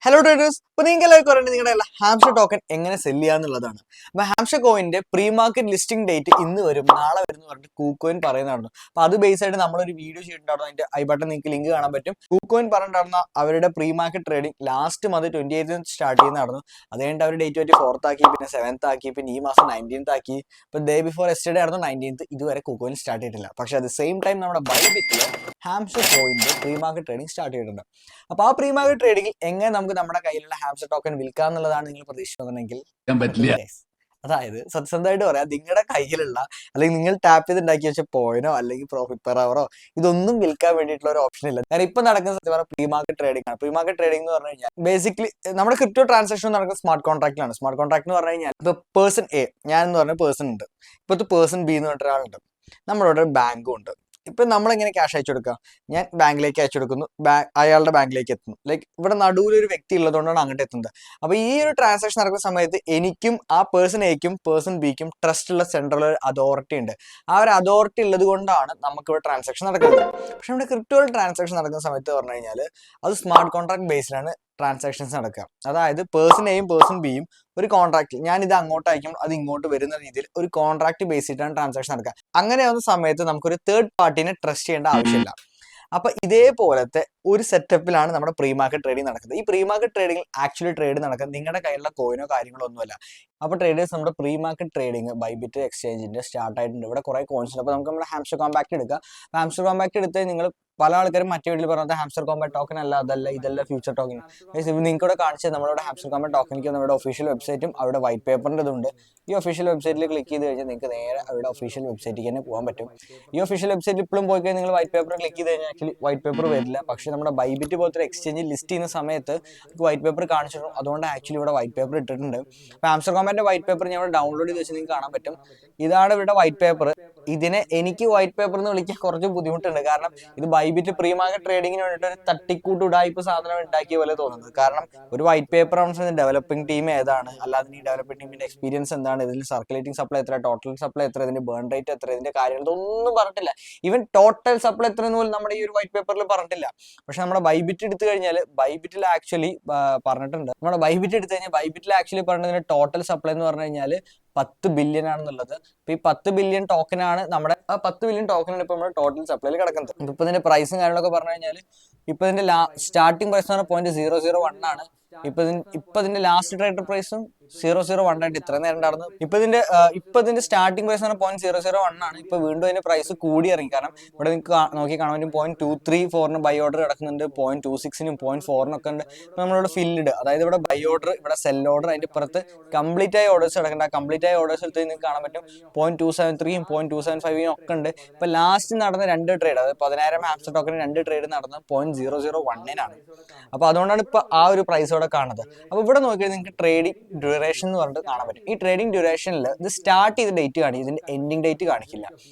Hello traders, ഇപ്പോൾ നിങ്ങൾക്ക് പറയുന്നത് നിങ്ങളുടെ ഹാംസ്റ്റർ ടോക്കൺ എങ്ങനെ സെല് ചെയ്യാന്നുള്ളതാണ്. അപ്പോൾ ഹാംസ്റ്റർ കോയിന്റെ പ്രീ മാർക്കറ്റ് ലിസ്റ്റിംഗ് ഡേറ്റ് ഇന്ന് വരും, നാളെ വരും എന്ന് പറഞ്ഞിട്ട് കൂക്കോയിൻ പറയുന്നതായിരുന്നു. അപ്പോൾ അത് ബേസ് ആയിട്ട് നമ്മളൊരു വീഡിയോ ചെയ്തിട്ടുണ്ടായിരുന്നു. അതിന്റെ ഐ ബട്ടൺ നിങ്ങൾക്ക് ലിങ്ക് കാണാൻ പറ്റും. കൂക്കോയിൻ പറഞ്ഞിട്ടുണ്ടായിരുന്ന അവരുടെ pre market trading last month 28th start ചെയ്യുന്നതായിരുന്നു. അത് കഴിഞ്ഞിട്ട് അവർ ഡേറ്റ് 24th ആക്കി, പിന്നെ 7th ആക്കി, പിന്നെ ഈ മാസം 19th ആക്കി. ഇപ്പോൾ ഡേ ബിഫോർ യെസ്റ്റർഡേ ആയിരുന്നു 19th. ഇതുവരെ കൂക്കോയിൻ സ്റ്റാർട്ട് ചെയ്തിട്ടില്ല. പക്ഷേ അറ്റ് സെയിം ടൈം നമ്മുടെ ബൈബിറ്റിൽ ഹാംസ്റ്റർ കോയിന്റെ പ്രീ മാർക്കറ്റ് ട്രേഡിംഗ് സ്റ്റാർട്ട് ചെയ്തിട്ടുണ്ട്. അപ്പോൾ ആ പ്രീ മാർക്കറ്റ് ട്രേഡിംഗിൽ എങ്ങനെ നമുക്ക് നമ്മുടെ കയ്യിലുള്ള ഹാംസ്റ്റർ ടോക്കൺ വിൽക്കാം എന്നുള്ളതാണ് നിങ്ങൾ പ്രതീക്ഷിക്കുന്നുണ്ടെങ്കിൽ പറ്റില്ല. അതായത് സത്യസന്ധമായിട്ട് പറയാം, നിങ്ങളുടെ കയ്യിലുള്ള അല്ലെങ്കിൽ നിങ്ങൾ ടാപ്പ് ചെയ്ത് ഉണ്ടാക്കി വെച്ച പോയിനോ അല്ലെങ്കിൽ പ്രോഫിറ്റ് പെർ അവറോ ഇതൊന്നും വിൽക്കാൻ വേണ്ടിയിട്ടുള്ള ഒരു ഓപ്ഷൻ ഇല്ല. കാരണം ഇപ്പൊ നടക്കുന്ന സത്യം പറഞ്ഞാൽ പ്രീ മാർക്കറ്റ് ട്രേഡിംഗ് ആണ്. പ്രീ മാർക്കറ്റ് ട്രേഡിംഗ് എന്ന് പറഞ്ഞു കഴിഞ്ഞാൽ ബേസിക്കലി നമ്മുടെ ക്രിപ്റ്റോ ട്രാൻസാക്ഷൻ നടക്കുന്ന സ്മാർട്ട് കോൺട്രാക്റ്റിലാണ്. സ്മാർട്ട് കോൺട്രാക്ട് എന്ന് പറഞ്ഞു കഴിഞ്ഞാൽ ഇപ്പൊ പേഴ്സൺ എ, ഞാൻ എന്ന് പറഞ്ഞ പേഴ്സൺ ഉണ്ട്, ഇപ്പോഴത്തെ പേഴ്സൺ ബി എന്ന് പറഞ്ഞ ഒരാളുണ്ട്, നമ്മളോട് ബാങ്കും ഉണ്ട്. ഇപ്പൊ നമ്മളെങ്ങനെ ക്യാഷ് അയച്ചു കൊടുക്കാം? ഞാൻ ബാങ്കിലേക്ക് അയച്ചു കൊടുക്കുന്നു, അയാളുടെ ബാങ്കിലേക്ക് എത്തുന്നു. ലൈക്ക് ഇവിടെ നടുവിലൊരു വ്യക്തി ഉള്ളതുകൊണ്ടാണ് അങ്ങോട്ട് എത്തുന്നത്. അപ്പൊ ഈ ഒരു ട്രാൻസാക്ഷൻ നടക്കുന്ന സമയത്ത് എനിക്കും ആ പേഴ്സൺ എക്കും പേഴ്സൺ ബിക്കും ട്രസ്റ്റ് ഉള്ള സെൻട്രൽ അതോറിറ്റി ഉണ്ട്. ആ ഒരു അതോറിറ്റി ഉള്ളത് കൊണ്ടാണ് നമുക്ക് ഇവിടെ ട്രാൻസാക്ഷൻ നടക്കുന്നത്. പക്ഷെ നമ്മുടെ ക്രിപ്റ്റോ ട്രാൻസാക്ഷൻ നടക്കുന്ന സമയത്ത് പറഞ്ഞു കഴിഞ്ഞാൽ അത് സ്മാർട്ട് കോൺട്രാക്ട് ബേസിലാണ് ട്രാൻസാക്ഷൻസ് നടക്കുക. അതായത് പേഴ്സൺ എയും പേഴ്സൺ ബിയും ഒരു കോൺട്രാക്ട്, ഞാൻ ഇത് അങ്ങോട്ട് അയക്കും അത് ഇങ്ങോട്ട് വരുന്ന രീതിയിൽ ഒരു കോൺട്രാക്ട് ബേസ് ചെയ്തിട്ടാണ് ട്രാൻസാക്ഷൻ നടക്കുക. അങ്ങനെയാവുന്ന സമയത്ത് നമുക്കൊരു തേർഡ് പാർട്ടിനെ ട്രസ്റ്റ് ചെയ്യേണ്ട ആവശ്യമില്ല. അപ്പൊ ഇതേപോലത്തെ ഒരു സെറ്റപ്പിലാണ് നമ്മുടെ പ്രീ മാർക്കറ്റ് ട്രേഡിംഗ് നടക്കുന്നത്. ഈ pre market trading actually trade നടക്കുന്നത് നിങ്ങളുടെ കയ്യിലുള്ള കോയിനോ കാര്യങ്ങളോ ഒന്നുമല്ല. അപ്പൊ ട്രേഡേഴ്സ്, നമ്മുടെ പ്രീ മാർക്കറ്റ് ട്രേഡിംഗ് ബൈബിറ്റ് എക്സ്ചേഞ്ചിന്റെ സ്റ്റാർട്ട് ആയിട്ടുണ്ട്. ഇവിടെ കുറെ കോയിൻസ് ഉണ്ട്. അപ്പൊ നമുക്ക് നമ്മുടെ ഹാംസ്റ്റർ കോമ്പാക്ട് എടുക്കാം. ഹാംസ്റ്റർ കോമ്പാക്ട് എടുത്ത് നിങ്ങൾ പല ആൾക്കാരും മറ്റേ വീട്ടിൽ പറഞ്ഞത് ഹാംസ്റ്റർ കോമ്പാക്ട് ടോക്കൺ അല്ല, അതല്ല, ഇതല്ല ഫ്യൂച്ചർ ടോക്കൺ. നിങ്ങൾക്ക് ഇവിടെ കാണിച്ചത് നമ്മളുടെ ഹാംസ്റ്റർ കോമ്പാക്ട് ടോക്കണിക്ക് നമ്മുടെ ഒഫീഷ്യൽ വെബ്സൈറ്റും അവിടെ വൈറ്റ് പേപ്പറിൻ്റെ ഇതുണ്ട്. ഈ ഒഫീഷ്യൽ വെബ്സൈറ്റിൽ ക്ലിക്ക് ചെയ്ത് കഴിഞ്ഞാൽ നിങ്ങൾക്ക് നേരെ അവിടെ ഒഫീഷ്യൽ വെബ്സൈറ്റിൽ തന്നെ പോകാൻ പറ്റും. ഈ ഒഫീഷ്യൽ വെബ്സൈറ്റിൽ ഇപ്പോഴും പോയി കഴിഞ്ഞാൽ നിങ്ങൾ വൈറ്റ് പേപ്പർ ക്ലിക്ക് ചെയ്ത് കഴിഞ്ഞാൽ ആക്ച്വലി വൈറ്റ് പേപ്പർ വരില്ല. പക്ഷേ നമ്മുടെ ബൈബിറ്റ് പോലത്തെ എക്സ്ചേഞ്ചിൽ ലിസ്റ്റ് ചെയ്യുന്ന സമയത്ത് വൈറ്റ് പേപ്പർ കാണിച്ചിട്ടും, അതുകൊണ്ട് ആക്ച്വലി ഇവിടെ വൈറ്റ് പേപ്പർ ഇട്ടിട്ടുണ്ട്. അപ്പോൾ ഹാംസ്റ്റർ കോമ്പാക്ടിന്റെ വൈറ്റ് പേപ്പർ ഞാൻ ഇവിടെ ഡൗൺലോഡ് ചെയ്ത് വെച്ച് നിങ്ങൾക്ക് കാണാൻ പറ്റും. ഇതാണ് ഇവിടെ വൈറ്റ് പേപ്പർ. ഇതിനെ എനിക്ക് വൈറ്റ് പേപ്പർ എന്ന് വിളിക്കാൻ കുറച്ച് ബുദ്ധിമുട്ടുണ്ട്. കാരണം ഇത് ബൈബിറ്റ് പ്രീ മാർക്കറ്റ് ട്രേഡിങ്ങിന് വേണ്ടിയിട്ട് ഒരു തട്ടിക്കൂട്ട് ഉടായ്പ സാധനം ഉണ്ടാക്കിയ പോലെ തോന്നുന്നത്. കാരണം ഒരു വൈറ്റ് പേപ്പർ ആവുന്ന ഡെവലപ്പിംഗ് ടീം ഏതാണ്, അല്ലാതെ ഈ ഡെവലപ്പിംഗ് ടീമിന്റെ എക്സ്പീരിയൻസ് എന്താണ്, ഇതിൽ സർക്കുലേറ്റിംഗ് സപ്ലൈ എത്ര, ടോട്ടൽ സപ്ലൈ എത്ര, ഇതിന്റെ ബേൺ റേറ്റ് എത്ര, ഇതിന്റെ കാര്യങ്ങൾ ഇതൊന്നും പറഞ്ഞിട്ടില്ല. ഈവൻ ടോട്ടൽ സപ്ലൈ എത്ര എന്ന് പോലും നമ്മുടെ ഈ ഒരു വൈറ്റ് പേപ്പറിൽ പറഞ്ഞിട്ടില്ല. പക്ഷെ നമ്മുടെ ബൈബിറ്റ് എടുത്തു കഴിഞ്ഞാൽ ബൈബിറ്റിൽ ആക്ച്വലി പറഞ്ഞിട്ടുണ്ട്. നമ്മുടെ ബൈബിറ്റ് എടുത്തു കഴിഞ്ഞാൽ ബൈബിറ്റിൽ ആക്ച്വലി പറഞ്ഞതിന്റെ ടോട്ടൽ സപ്ലൈ എന്ന് പറഞ്ഞു കഴിഞ്ഞാൽ 10 ബില്യൺ ആണെന്നുള്ളത്. ഇപ്പൊ ഈ 10 ബില്യൺ ടോക്കനാണ് നമ്മുടെ, ആ 10 ബില്യൺ ടോക്കനാണ് ഇപ്പൊ നമ്മുടെ ടോട്ടൽ സപ്ലൈയിൽ കിടക്കുന്നത്. ഇപ്പൊ ഇതിന്റെ പ്രൈസും കാര്യങ്ങളൊക്കെ പറഞ്ഞു കഴിഞ്ഞാൽ ഇപ്പൊ ഇതിന്റെ സ്റ്റാർട്ടിംഗ് പ്രൈസ് എന്ന് പറഞ്ഞാൽ 0.001 ആണ്. ഇപ്പൊ ഇതിന്റെ ലാസ്റ്റ് ട്രേഡ് പ്രൈസും 0.01 ആയിട്ട് ഇത്ര നേരം ഉണ്ടായിരുന്നു. ഇപ്പൊ ഇതിന്റെ സ്റ്റാർട്ടിംഗ് പ്രൈസ് എന്ന് പറഞ്ഞാൽ 0.001 ആണ്. ഇപ്പൊ വീണ്ടും അതിന്റെ പ്രൈസ് കൂടി ഇറങ്ങി. കാരണം ഇവിടെ നിങ്ങൾക്ക് നോക്കി കാണാൻ പറ്റും 0.234 ബൈ ഓർഡർ കിടക്കുന്നുണ്ട്, 0.26 0.4 ഒക്കെ ഉണ്ട്. ഇപ്പൊ നമ്മളിവിടെ ഫില്ലിഡ്, അതായത് ഇവിടെ ബൈ ഓർഡർ, ഇവിടെ സെൽ ഓർഡർ, അതിന്റെ പുറത്ത് കംപ്ലീറ്റ് ആയ ഓർഡേഴ്സ് കിടക്കേണ്ട. കംപ്ലീറ്റ് ആയ ഓർഡേഴ്സ് എടുത്ത് നിങ്ങൾക്ക് കാണാൻ പറ്റും 0.273 0.275 ഒക്കെ ഉണ്ട്. ഇപ്പൊ ലാസ്റ്റ് നടന്ന 2 ട്രേഡ്, അതായത് 10,000 ഹാംസ്റ്റർ ടോക്കൺ 2 ട്രേഡ് നടന്നത് 0.001 അപ്പൊ അതുകൊണ്ടാണ് ഇപ്പൊ ആ ഒരു പ്രൈസ് ഇവിടെ കാണുന്നത്. അപ്പൊ ഇവിടെ നോക്കിയാൽ നിങ്ങൾക്ക് ട്രേഡിംഗ് ഡ്യൂറേഷൻ എന്ന് പറഞ്ഞിട്ട് കാണാൻ പറ്റും. ഈ ട്രേഡിംഗ് ഡ്യൂറേഷനിൽ ഇത് സ്റ്റാർട്ട് ചെയ്ത ഡേറ്റ് കാണിക്കും, ഇതിന്റെ എൻഡിങ് ഡേറ്റ് കാണിക്കില്ല.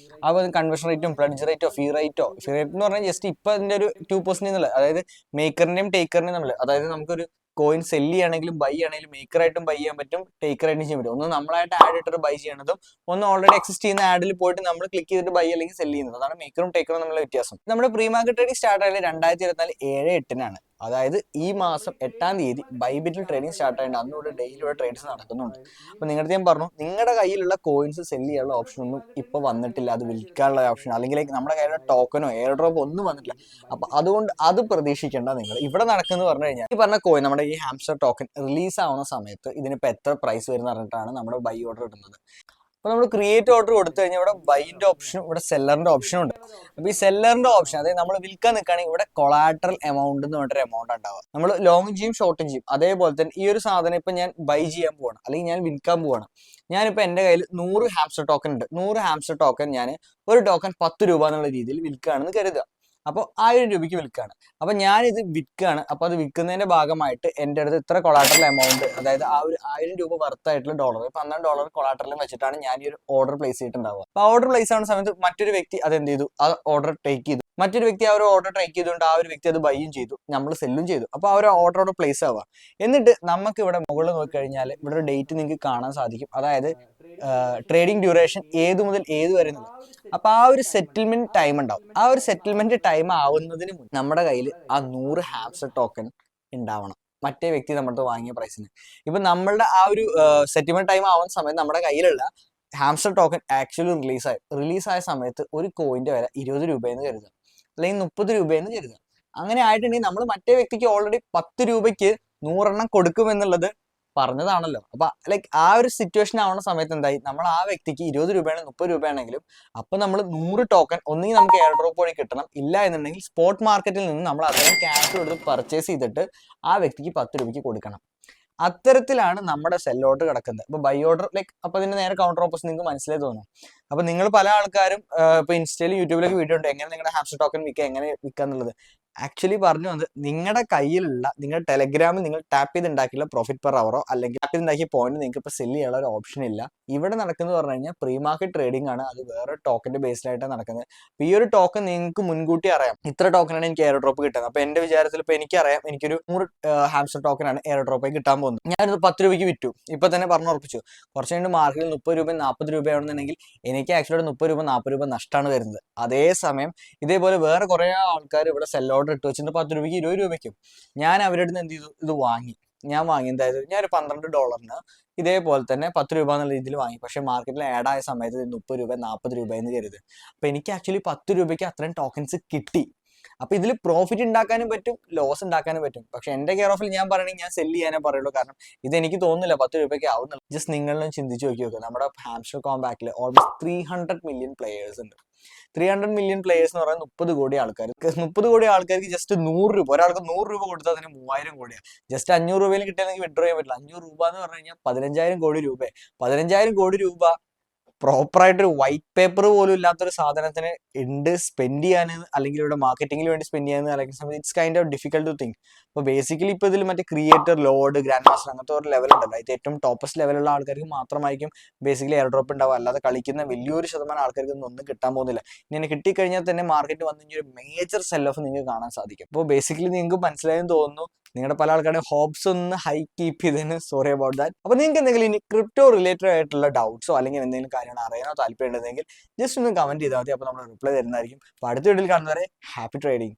അപ്പോൾ കൺവേർഷൻ റേറ്റും പ്ലഡ്ജ് റേറ്റോ ഫീ റേറ്റ് എന്ന് പറഞ്ഞാൽ ജസ്റ്റ് ഇപ്പൊ ഇതിന്റെ ഒരു 2% എന്നുള്ള, അതായത് മേക്കറിന്റെയും ടേക്കറിന്റെയും നമ്മൾ, അതായത് നമുക്കൊരു കോയിൻ സെല് ചെയ്യണമെങ്കിലും ബൈ ആണെങ്കിലും മേക്കറായിട്ടും ബൈ ചെയ്യാൻ പറ്റും, ടേക്കറായിട്ടും ചെയ്യാൻ പറ്റും. ഒന്ന് നമ്മളായിട്ട് ആഡ് ഇട്ടിട്ട് ബൈ ചെയ്യണതും, ഒന്ന് ഓൾറെഡി എക്സിസ്റ്റ് ചെയ്യുന്ന ആഡിൽ പോയിട്ട് നമ്മൾ ക്ലിക്ക് ചെയ്തിട്ട് ബൈ അല്ലെങ്കിൽ സെല് ചെയ്യുന്നത്. അതാണ് മേക്കറും ടേക്കറും തമ്മിലുള്ള വ്യത്യാസം. നമ്മുടെ പ്രീ മാർക്കറ്റ് ട്രേഡിംഗ് സ്റ്റാർട്ട് ആയത് 2024 7/8 അതായത് ഈ മാസം 8-ാം തീയതി ബൈബിറ്റിൽ ട്രേഡിംഗ് സ്റ്റാർട്ട് ആയിട്ട് അന്നുകൂടെ ഡെയിലി ട്രേഡ്സ് നടക്കുന്നുണ്ട്. അപ്പൊ നിങ്ങളുടെ ഞാൻ പറഞ്ഞു, നിങ്ങളുടെ കയ്യിലുള്ള കോയിൻസ് സെല് ചെയ്യാനുള്ള ഓപ്ഷൻ ഒന്നും ഇപ്പൊ വന്നിട്ടില്ല. അത് വിൽക്കാനുള്ള ഓപ്ഷൻ അല്ലെങ്കിൽ നമ്മുടെ കയ്യിലുള്ള ടോക്കനോ എയർ ഡ്രോപ്പോ ഒന്നും വന്നിട്ടില്ല. അപ്പൊ അതുകൊണ്ട് അത് പ്രതീക്ഷിക്കേണ്ട. നിങ്ങൾ ഇവിടെ നടക്കുന്നത് പറഞ്ഞു കഴിഞ്ഞാൽ ഈ പറഞ്ഞ കോയിൻ, നമ്മുടെ ഈ ഹാംസ്റ്റർ ടോക്കൺ റിലീസ് ആവുന്ന സമയത്ത് ഇതിനിപ്പോൾ എത്ര പ്രൈസ് വരുന്ന പറഞ്ഞിട്ടാണ് നമ്മുടെ ബൈ ഓർഡർ ഇടുന്നത്. അപ്പോൾ നമ്മൾ ക്രിയേറ്റ് ഓർഡർ കൊടുത്തു കഴിഞ്ഞാൽ ഇവിടെ ബൈൻ്റെ ഓപ്ഷനും ഇവിടെ സെല്ലറിന്റെ ഓപ്ഷനും ഉണ്ട്. അപ്പോൾ ഈ സെല്ലറിന്റെ ഓപ്ഷൻ, അതായത് നമ്മൾ വിൽക്കാൻ നിൽക്കുകയാണെങ്കിൽ ഇവിടെ കൊളാട്രൽ എമൗണ്ട് എന്ന് പറഞ്ഞൊരു എമൗണ്ട് ഉണ്ടാവുക. നമ്മൾ ലോങ് ചെയ്യും ഷോർട്ടും ചെയ്യും. അതേപോലെ തന്നെ ഈ ഒരു സാധനം ഇപ്പം ഞാൻ ബൈ ചെയ്യാൻ പോവാണ് അല്ലെങ്കിൽ ഞാൻ വിൽക്കാൻ പോവാണ്. ഞാനിപ്പോൾ എൻ്റെ കയ്യിൽ 100 ഹാംസ്റ്റർ ടോക്കൺ ഉണ്ട്. 100 ഹാംസ്റ്റർ ടോക്കൺ ഞാൻ ഒരു ടോക്കൺ 10 രൂപ എന്നുള്ള രീതിയിൽ വിൽക്കുകയാണെന്ന് കരുതുക. അപ്പോൾ 1000 രൂപയ്ക്ക് വിൽക്കുകയാണ്. അപ്പോൾ ഞാനിത് വിൽക്കുകയാണ്. അപ്പോൾ അത് വിൽക്കുന്നതിന്റെ ഭാഗമായിട്ട് എൻ്റെ അടുത്ത് ഇത്ര കൊളാട്രൽ എമൗണ്ട്, അതായത് ആ ഒരു 1000 രൂപ വർത്തായിട്ടുള്ള ഡോളർ, $12 കൊളാട്രലും വെച്ചിട്ടാണ് ഞാൻ ഈ ഒരു ഓർഡർ പ്ലേസ് ചെയ്തിട്ടുണ്ടാവുക. അപ്പോൾ ഓർഡർ പ്ലേസ് ആവുന്ന സമയത്ത് മറ്റൊരു വ്യക്തി അത് എന്ത് ചെയ്തു, ആ ഓർഡർ ടേക്ക് ചെയ്തു. മറ്റൊരു വ്യക്തി ആ ഒരു ഓർഡർ ടേക്ക് ചെയ്തുകൊണ്ട് ആ ഒരു വ്യക്തി അത് ബൈയും ചെയ്തു, നമ്മൾ സെല്ലും ചെയ്തു. അപ്പോൾ ആ ഒരു ഓർഡറോട് പ്ലേസ് ആവുക. എന്നിട്ട് നമുക്ക് ഇവിടെ മുകളിൽ നോക്കിക്കഴിഞ്ഞാൽ ഇവിടെ ഒരു ഡേറ്റ് നിങ്ങൾക്ക് കാണാൻ സാധിക്കും. അതായത് ട്രേഡിംഗ് ഡ്യൂറേഷൻ ഏത് മുതൽ ഏത് വരെ എന്നുള്ളത്. അപ്പൊ ആ ഒരു സെറ്റിൽമെന്റ് ടൈം ഉണ്ടാവും. ആ ഒരു സെറ്റിൽമെന്റ് ടൈം ആവുന്നതിന് മുന്നേ നമ്മുടെ കയ്യിൽ ആ 100 ഹാംസ്റ്റർ ടോക്കൺ ഉണ്ടാവണം. മറ്റേ വ്യക്തി നമ്മുടെ വാങ്ങിയ പ്രൈസിന്. ഇപ്പൊ നമ്മളുടെ ആ ഒരു സെറ്റിൽമെന്റ് ടൈം ആവുന്ന സമയത്ത് നമ്മുടെ കയ്യിലുള്ള ഹാംസ്റ്റർ ടോക്കൺ ആക്ച്വലി റിലീസായ സമയത്ത് ഒരു കോയിന്റെ വില 20 രൂപയെന്ന് കരുതുക, അല്ലെങ്കിൽ 30 രൂപയെന്ന് കരുതുക. അങ്ങനെ ആയിട്ടുണ്ടെങ്കിൽ നമ്മൾ മറ്റേ വ്യക്തിക്ക് ഓൾറെഡി 10 രൂപയ്ക്ക് 100 കൊടുക്കുമെന്നുള്ളത് പറഞ്ഞതാണല്ലോ. അപ്പൊ ലൈക്ക് ആ ഒരു സിറ്റുവേഷൻ ആവുന്ന സമയത്ത് എന്തായി, നമ്മൾ ആ വ്യക്തിക്ക് 20 രൂപയാണ് 30 രൂപയാണെങ്കിലും അപ്പൊ നമ്മൾ 100 ടോക്കൺ ഒന്നെങ്കിൽ നമുക്ക് എയർ ഡ്രോപ്പ് വഴി കിട്ടണം, ഇല്ല എന്നുണ്ടെങ്കിൽ സ്പോട്ട് മാർക്കറ്റിൽ നിന്ന് നമ്മൾ അത്രയും ക്യാഷ് കൊടുത്ത് പർച്ചേസ് ചെയ്തിട്ട് ആ വ്യക്തിക്ക് 10 രൂപയ്ക്ക് കൊടുക്കണം. അത്തരത്തിലാണ് നമ്മുടെ സെൽ ഓർഡർ കിടക്കുന്നത്. ഇപ്പൊ ബൈ ഓർഡർ ലൈക്ക് അപ്പൊ അതിന്റെ നേരെ കൗണ്ടർ ഓപ്പോസിറ്റ് നിങ്ങൾക്ക് മനസ്സിലായി തോന്നും. അപ്പൊ നിങ്ങൾ പല ആൾക്കാരും ഇപ്പൊ ഇൻസ്റ്റയിലും യൂട്യൂബിലൊക്കെ വീഡിയോ ഉണ്ട് എങ്ങനെ നിങ്ങളുടെ ഹാംസ്റ്റർ ടോക്കൺ വിൽക്കുക, എങ്ങനെ വിൽക്കുക എന്നുള്ളത്. ആക്ച്വലി പറഞ്ഞു വന്നത് നിങ്ങളുടെ കയ്യിലുള്ള നിങ്ങളുടെ ടെലഗ്രാമിൽ നിങ്ങൾ ടാപ്പ് ചെയ്ത് ഉണ്ടാക്കിയുള്ള പ്രോഫിറ്റ് പെർ അവറോ അല്ലെങ്കിൽ ടാപ്പ് ചെയ്ത് ഉണ്ടാക്കിയ പോയിന്റ് നിങ്ങൾക്ക് ഇപ്പൊ സെല് ചെയ്യാനുള്ള ഒരു ഓപ്ഷൻ ഇല്ല. ഇവിടെ നടക്കുന്നത് പറഞ്ഞു കഴിഞ്ഞാൽ പ്രീ മാർക്കറ്റ് ട്രേഡിംഗ് ആണ്. അത് വേറെ ടോക്കന്റെ ബേസിലായിട്ടാണ് നടക്കുന്നത്. അപ്പൊ ഈ ഒരു ടോക്കൺ നിങ്ങൾക്ക് മുൻകൂട്ടി അറിയാം ഇത്ര ടോക്കനാണ് എനിക്ക് എയർ ഡ്രോപ്പ് കിട്ടുന്നത്. അപ്പൊ എന്റെ വിചാരത്തിൽ ഇപ്പൊ എനിക്കറിയാം എനിക്കൊരു 100 ഹാംസ്റ്റർ ടോക്കനാണ് എയർ ഡ്രോപ്പായി കിട്ടാൻ പോകുന്നത്. ഞാനത് 10 രൂപയ്ക്ക് വിറ്റു, ഇപ്പൊ തന്നെ പറഞ്ഞു ഉറപ്പിച്ചു. കുറച്ച് കഴിഞ്ഞ് മാർക്കറ്റിൽ 30 രൂപ 40 രൂപയാണെന്നുണ്ടെങ്കിൽ എനിക്ക് ആക്ച്വലി 30 രൂപ 40 രൂപ നഷ്ടമാണ് വരുന്നത്. അതേസമയം ഇതേപോലെ വേറെ കുറെ ആൾക്കാർ ഇവിടെ സെൽ ഓർഡർ ഇട്ട് വെച്ചിട്ട് 10 രൂപയ്ക്ക് 20 രൂപയ്ക്കും ഞാൻ അവരുടെ അടുത്ത് എന്ത് ചെയ്തു, ഇത് വാങ്ങി. ഞാൻ വാങ്ങി എന്തായത്, ഞാൻ ഒരു $12 ഇതേപോലെ തന്നെ 10 രൂപ എന്നുള്ള രീതിയിൽ വാങ്ങി. പക്ഷെ മാർക്കറ്റിൽ ആഡ് ആയ സമയത്ത് 30 രൂപ 40 രൂപ എന്ന് കരുത്. അപ്പൊ എനിക്ക് ആക്ച്വലി 10 രൂപയ്ക്ക് അത്രയും ടോക്കൺസ് കിട്ടി. അപ്പൊ ഇതിൽ പ്രോഫിറ്റ് ഉണ്ടാക്കാനും പറ്റും, ലോസ് ഉണ്ടാക്കാനും പറ്റും. പക്ഷെ എന്റെ കെയർ ഓഫിൽ ഞാൻ പറയണെങ്കിൽ ഞാൻ സെല് ചെയ്യാനേ പറയുള്ളൂ. കാരണം ഇത് എനിക്ക് തോന്നുന്നില്ല 10 രൂപയ്ക്ക് ആവുന്നില്ല. ജസ്റ്റ് നിങ്ങളും ചിന്തിച്ച് നോക്കി നോക്കുക, നമ്മുടെ ഹാംസ്റ്റർ കോംപാക്റ്റിൽ ഓൾമോസ്റ്റ് 300 മില്യൺ പ്ലേയേഴ്സ് ഉണ്ട്. 300 മില്യൺ പ്ലേയേഴ്സ് എന്ന് പറയുന്നത് 30 കോടി ആൾക്കാർ. 30 കോടി ആൾക്കാർക്ക് ജസ്റ്റ് 100 രൂപ, ഒരാൾക്ക് 100 രൂപ കൊടുത്താൽ അതിന് 3000 കോടിയാണ്. ജസ്റ്റ് 500 രൂപയിൽ കിട്ടിയാൽ വിഡ്രോ ചെയ്യാൻ പറ്റില്ല. 500 രൂപ എന്ന് പറഞ്ഞു കഴിഞ്ഞാൽ 15,000 കോടി രൂപ. 15,000 കോടി രൂപ പ്രോപ്പറായിട്ടൊരു വൈറ്റ് പേപ്പർ പോലും ഇല്ലാത്തൊരു സാധനത്തിന് ഉണ്ട് സ്പെൻഡ് ചെയ്യാൻ, അല്ലെങ്കിൽ ഇവിടെ മാർക്കറ്റിംഗിന് വേണ്ടി സ്പെൻഡ് ചെയ്യാൻ അല്ലെങ്കിൽ സമയത്ത് it's kind of difficult to think. അപ്പോൾ ബേസിക്കലി ഇപ്പോൾ ഇതിൽ മറ്റേ ക്രിയേറ്റർ, ലോഡ്, ഗ്രാൻഡ് മാസ്റ്റർ അങ്ങനത്തെ ഒരു ലെവൽ ഉണ്ടല്ലോ. ഇത് ഏറ്റവും ടോപ്പസ്റ്റ് ലെവലുള്ള ആൾക്കാർക്ക് മാത്രമായിരിക്കും ബേസിക്കലി എയർ ഡ്രോപ്പ് ഉണ്ടാവുക. അല്ലാതെ കളിക്കുന്ന വലിയൊരു ശതമാനം ആൾക്കാർക്ക് ഒന്നും കിട്ടാൻ പോകുന്നില്ല. ഇങ്ങനെ കിട്ടിക്കഴിഞ്ഞാൽ തന്നെ മാർക്കറ്റ് വന്നു കഴിഞ്ഞാൽ ഒരു മേജർ സെൽ ഓഫ് നിങ്ങൾക്ക് കാണാൻ സാധിക്കും. അപ്പോൾ ബേസിക്കലി നിങ്ങൾക്ക് മനസ്സിലായെന്ന് തോന്നുന്നു. നിങ്ങളുടെ പല ആൾക്കാരുടെ ഹോപ്സ് ഒന്ന് ഹൈ കീപ്പ് ചെയ്തതിന് സോറി അബൌട്ട് ദാറ്റ്. അപ്പോൾ നിങ്ങൾക്ക് എന്തെങ്കിലും ഇനി ക്രിപ്റ്റോ റിലേറ്റഡ് ആയിട്ടുള്ള ഡൗട്ട്സോ അല്ലെങ്കിൽ എന്തെങ്കിലും കാര്യങ്ങൾ അറിയാനോ താല്പര്യം ഉണ്ടെങ്കിൽ ജസ്റ്റ് ഒന്ന് കമന്റ് ചെയ്താൽ മതി. അപ്പോൾ നമ്മൾ റിപ്ലൈ തരുന്നതായിരിക്കും. അപ്പോൾ അടുത്ത വീഡിയോയിൽ കാണുന്നവരെ ഹാപ്പി ട്രേഡിംഗ്.